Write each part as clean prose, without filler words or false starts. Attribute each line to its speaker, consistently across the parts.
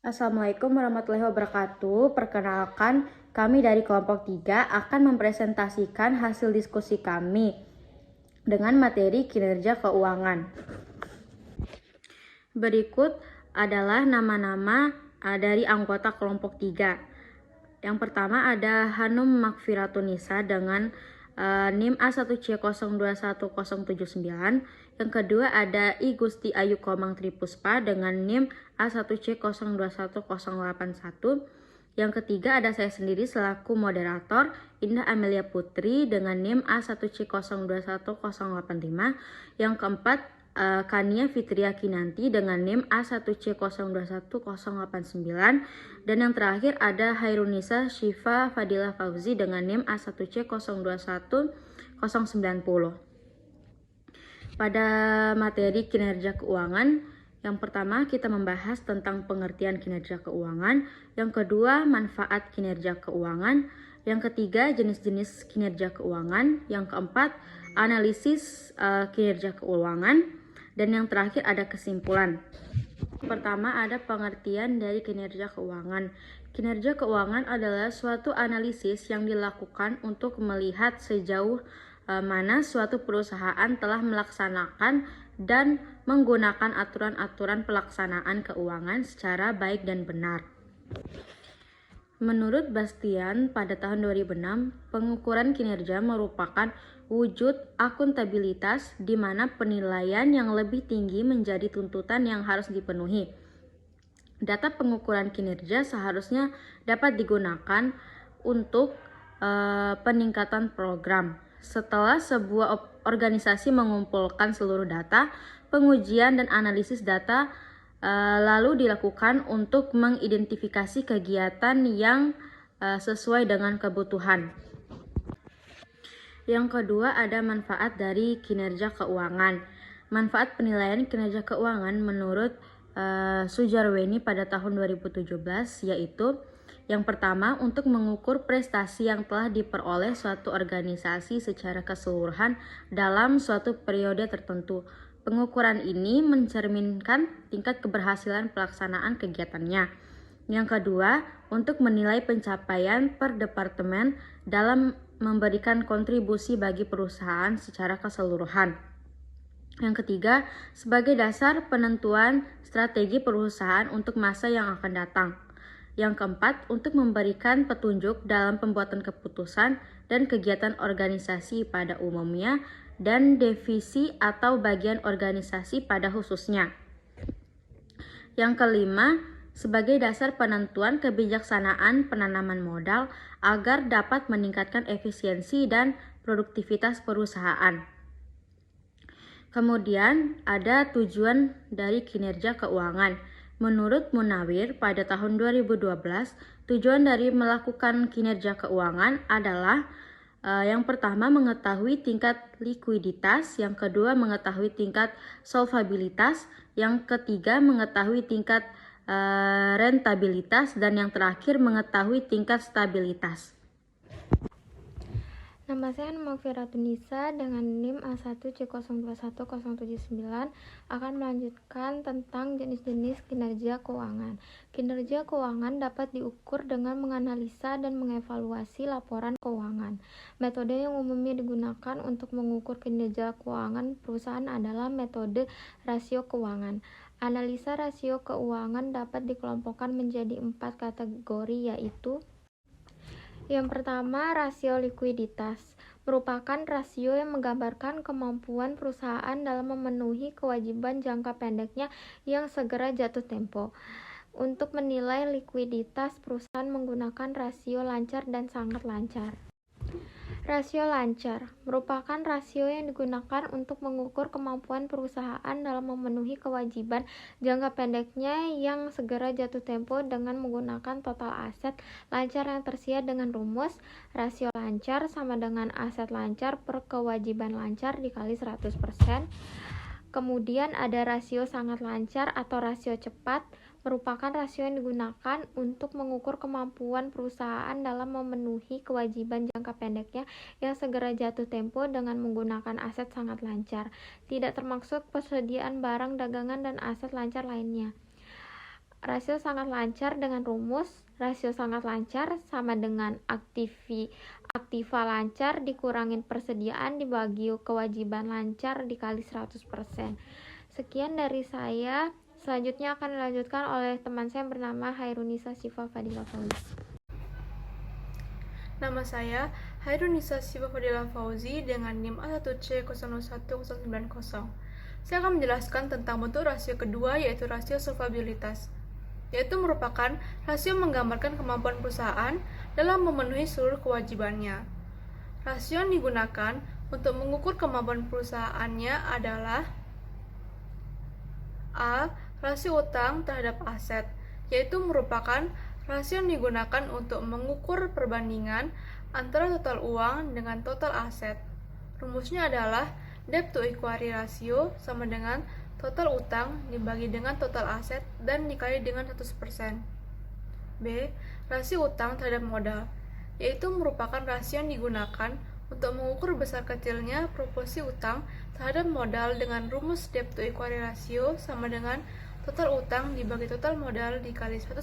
Speaker 1: Assalamualaikum warahmatullahi wabarakatuh. Perkenalkan, kami dari kelompok 3 akan mempresentasikan hasil diskusi kami dengan materi kinerja keuangan. Berikut adalah nama-nama dari anggota kelompok 3. Yang pertama ada Hanum Makfiratunisa dengan NIM A1C021079. Yang kedua ada I Gusti Ayu Komang Tripuspa dengan NIM A1C021081. Yang ketiga ada saya sendiri selaku moderator Indah Amelia Putri dengan NIM A1C021085. Yang keempat Kania Fitria Kinanti dengan NIM A1C021089. Dan yang terakhir ada Hairunisa Syifa Fadilah Fauzi dengan NIM A1C021090. Pada materi kinerja keuangan, yang pertama kita membahas tentang pengertian kinerja keuangan, yang kedua manfaat kinerja keuangan, yang ketiga jenis-jenis kinerja keuangan, yang keempat analisis kinerja keuangan, dan yang terakhir ada kesimpulan. Pertama ada pengertian dari kinerja keuangan. Kinerja keuangan adalah suatu analisis yang dilakukan untuk melihat sejauh mana suatu perusahaan telah melaksanakan dan menggunakan aturan-aturan pelaksanaan keuangan secara baik dan benar. Menurut Bastian, pada tahun 2006, pengukuran kinerja merupakan wujud akuntabilitas di mana penilaian yang lebih tinggi menjadi tuntutan yang harus dipenuhi. Data pengukuran kinerja seharusnya dapat digunakan untuk peningkatan program. Setelah sebuah organisasi mengumpulkan seluruh data, pengujian dan analisis data lalu dilakukan untuk mengidentifikasi kegiatan yang sesuai dengan kebutuhan. Yang kedua ada manfaat dari kinerja keuangan. Manfaat penilaian kinerja keuangan menurut Sujarweni pada tahun 2017 yaitu yang pertama, untuk mengukur prestasi yang telah diperoleh suatu organisasi secara keseluruhan dalam suatu periode tertentu. Pengukuran ini mencerminkan tingkat keberhasilan pelaksanaan kegiatannya. Yang kedua, untuk menilai pencapaian per departemen dalam memberikan kontribusi bagi perusahaan secara keseluruhan. Yang ketiga, sebagai dasar penentuan strategi perusahaan untuk masa yang akan datang. Yang keempat, untuk memberikan petunjuk dalam pembuatan keputusan dan kegiatan organisasi pada umumnya dan divisi atau bagian organisasi pada khususnya. Yang kelima, sebagai dasar penentuan kebijaksanaan penanaman modal agar dapat meningkatkan efisiensi dan produktivitas perusahaan. Kemudian ada tujuan dari kinerja keuangan. Menurut Munawir pada tahun 2012, tujuan dari melakukan kinerja keuangan adalah yang pertama mengetahui tingkat likuiditas, yang kedua mengetahui tingkat solvabilitas, yang ketiga mengetahui tingkat rentabilitas, dan yang terakhir mengetahui tingkat stabilitas.
Speaker 2: Nama saya Makfiratunisa dengan NIM A1C021079 akan melanjutkan tentang jenis-jenis kinerja keuangan. Kinerja keuangan dapat diukur dengan menganalisa dan mengevaluasi laporan keuangan. Metode yang umumnya digunakan untuk mengukur kinerja keuangan perusahaan adalah metode rasio keuangan. Analisa rasio keuangan dapat dikelompokkan menjadi 4 kategori, yaitu yang pertama, rasio likuiditas merupakan rasio yang menggambarkan kemampuan perusahaan dalam memenuhi kewajiban jangka pendeknya yang segera jatuh tempo. Untuk menilai likuiditas perusahaan menggunakan rasio lancar dan sangat lancar. Rasio lancar merupakan rasio yang digunakan untuk mengukur kemampuan perusahaan dalam memenuhi kewajiban jangka pendeknya yang segera jatuh tempo dengan menggunakan total aset lancar yang tersedia dengan rumus rasio lancar sama dengan aset lancar per kewajiban lancar dikali 100%. Kemudian ada rasio sangat lancar atau rasio cepat, merupakan rasio yang digunakan untuk mengukur kemampuan perusahaan dalam memenuhi kewajiban jangka pendeknya yang segera jatuh tempo dengan menggunakan aset sangat lancar, tidak termasuk persediaan barang dagangan dan aset lancar lainnya. Rasio sangat lancar dengan rumus rasio sangat lancar sama dengan aktiva lancar dikurangin persediaan dibagi kewajiban lancar dikali 100%. Sekian dari saya. Selanjutnya akan dilanjutkan oleh teman saya yang bernama Hairunisa Syifa Fadila Fauzi.
Speaker 3: Nama saya Hairunisa Syifa Fadila Fauzi dengan NIM A1C001090. Saya akan menjelaskan tentang bentuk rasio kedua, yaitu rasio solvabilitas, yaitu merupakan rasio menggambarkan kemampuan perusahaan dalam memenuhi seluruh kewajibannya. Rasio yang digunakan untuk mengukur kemampuan perusahaannya adalah A. Rasio utang terhadap aset, yaitu merupakan rasio yang digunakan untuk mengukur perbandingan antara total uang dengan total aset. Rumusnya adalah debt to equity ratio sama dengan total utang dibagi dengan total aset dan dikali dengan 100%. B. Rasio utang terhadap modal, yaitu merupakan rasio yang digunakan untuk mengukur besar kecilnya proporsi utang terhadap modal dengan rumus debt to equity ratio sama dengan total utang dibagi total modal dikali 100%.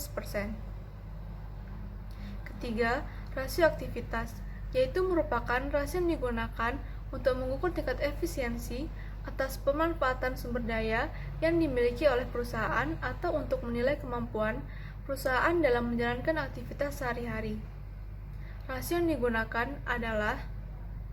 Speaker 3: Ketiga, rasio aktivitas, yaitu merupakan rasio yang digunakan untuk mengukur tingkat efisiensi atas pemanfaatan sumber daya yang dimiliki oleh perusahaan atau untuk menilai kemampuan perusahaan dalam menjalankan aktivitas sehari-hari. Rasio yang digunakan adalah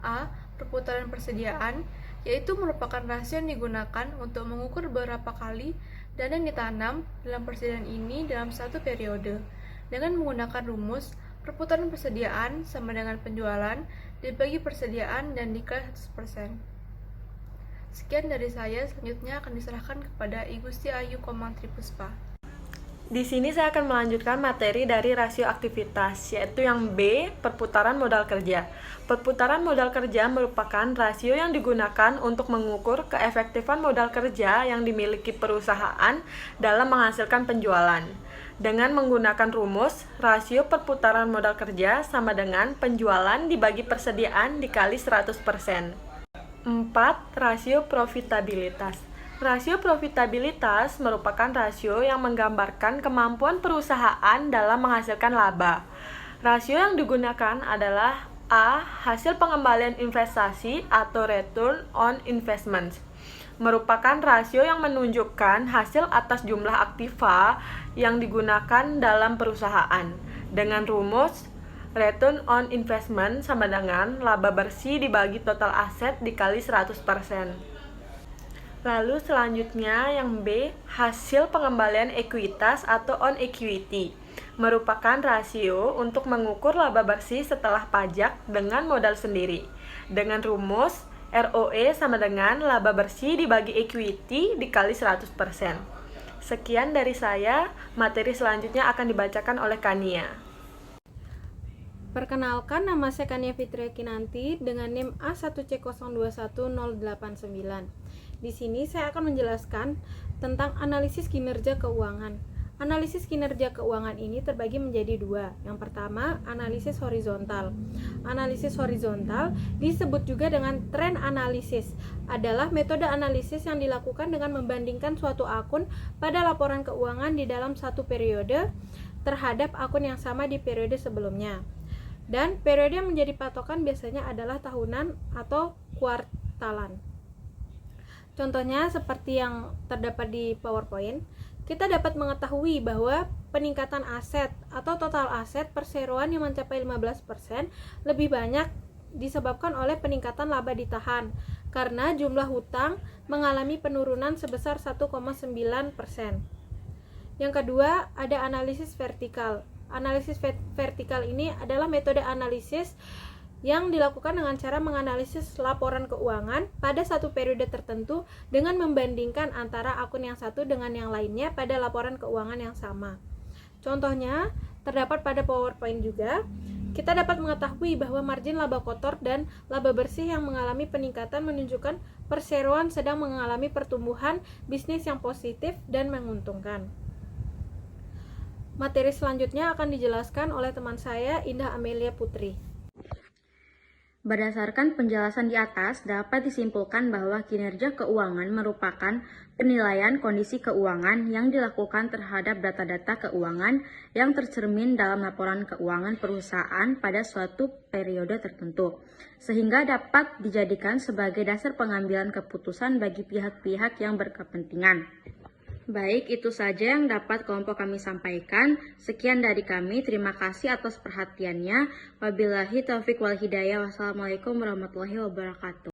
Speaker 3: A. Perputaran persediaan, yaitu merupakan rasio yang digunakan untuk mengukur berapa kali dana yang ditanam dalam persediaan ini dalam satu periode, dengan menggunakan rumus perputaran persediaan sama dengan penjualan dibagi persediaan dan dikali 100%. Sekian dari saya, selanjutnya akan diserahkan kepada I Gusti Ayu Komang Tripuspa.
Speaker 4: Di sini saya akan melanjutkan materi dari rasio aktivitas, yaitu yang B, perputaran modal kerja. Perputaran modal kerja merupakan rasio yang digunakan untuk mengukur keefektifan modal kerja yang dimiliki perusahaan dalam menghasilkan penjualan. Dengan menggunakan rumus, rasio perputaran modal kerja sama dengan penjualan dibagi persediaan dikali 100%. 4. Rasio profitabilitas. Rasio profitabilitas merupakan rasio yang menggambarkan kemampuan perusahaan dalam menghasilkan laba. Rasio yang digunakan adalah A. Hasil pengembalian investasi atau return on investment. Merupakan rasio yang menunjukkan hasil atas jumlah aktiva yang digunakan dalam perusahaan. Dengan rumus return on investment sama dengan laba bersih dibagi total aset dikali 100%. Lalu selanjutnya yang B, hasil pengembalian ekuitas atau on equity. Merupakan rasio untuk mengukur laba bersih setelah pajak dengan modal sendiri. Dengan rumus ROE sama dengan laba bersih dibagi equity dikali 100%. Sekian dari saya, materi selanjutnya akan dibacakan oleh Kania.
Speaker 5: Perkenalkan, nama saya Kania Fitria Kinanti dengan NIM A1C021089. Di sini saya akan menjelaskan tentang analisis kinerja keuangan. Analisis kinerja keuangan ini terbagi menjadi dua. Yang pertama, analisis horizontal. Analisis horizontal disebut juga dengan trend analisis. Adalah metode analisis yang dilakukan dengan membandingkan suatu akun pada laporan keuangan di dalam satu periode terhadap akun yang sama di periode sebelumnya. Dan periode yang menjadi patokan biasanya adalah tahunan atau kuartalan. Contohnya seperti yang terdapat di PowerPoint, kita dapat mengetahui bahwa peningkatan aset atau total aset perseroan yang mencapai 15% lebih banyak disebabkan oleh peningkatan laba ditahan karena jumlah hutang mengalami penurunan sebesar 1,9%. Yang kedua, ada analisis vertikal. Analisis vertikal ini adalah metode analisis yang dilakukan dengan cara menganalisis laporan keuangan pada satu periode tertentu dengan membandingkan antara akun yang satu dengan yang lainnya pada laporan keuangan yang sama. Contohnya, terdapat pada PowerPoint juga. Kita dapat mengetahui bahwa margin laba kotor dan laba bersih yang mengalami peningkatan menunjukkan perseroan sedang mengalami pertumbuhan bisnis yang positif dan menguntungkan. Materi selanjutnya akan dijelaskan oleh teman saya, Indah Amelia Putri.
Speaker 1: Berdasarkan penjelasan di atas, dapat disimpulkan bahwa kinerja keuangan merupakan penilaian kondisi keuangan yang dilakukan terhadap data-data keuangan yang tercermin dalam laporan keuangan perusahaan pada suatu periode tertentu, sehingga dapat dijadikan sebagai dasar pengambilan keputusan bagi pihak-pihak yang berkepentingan. Baik, itu saja yang dapat kelompok kami sampaikan. Sekian dari kami, terima kasih atas perhatiannya. Wabillahi taufiq wal hidayah. Wassalamualaikum warahmatullahi wabarakatuh.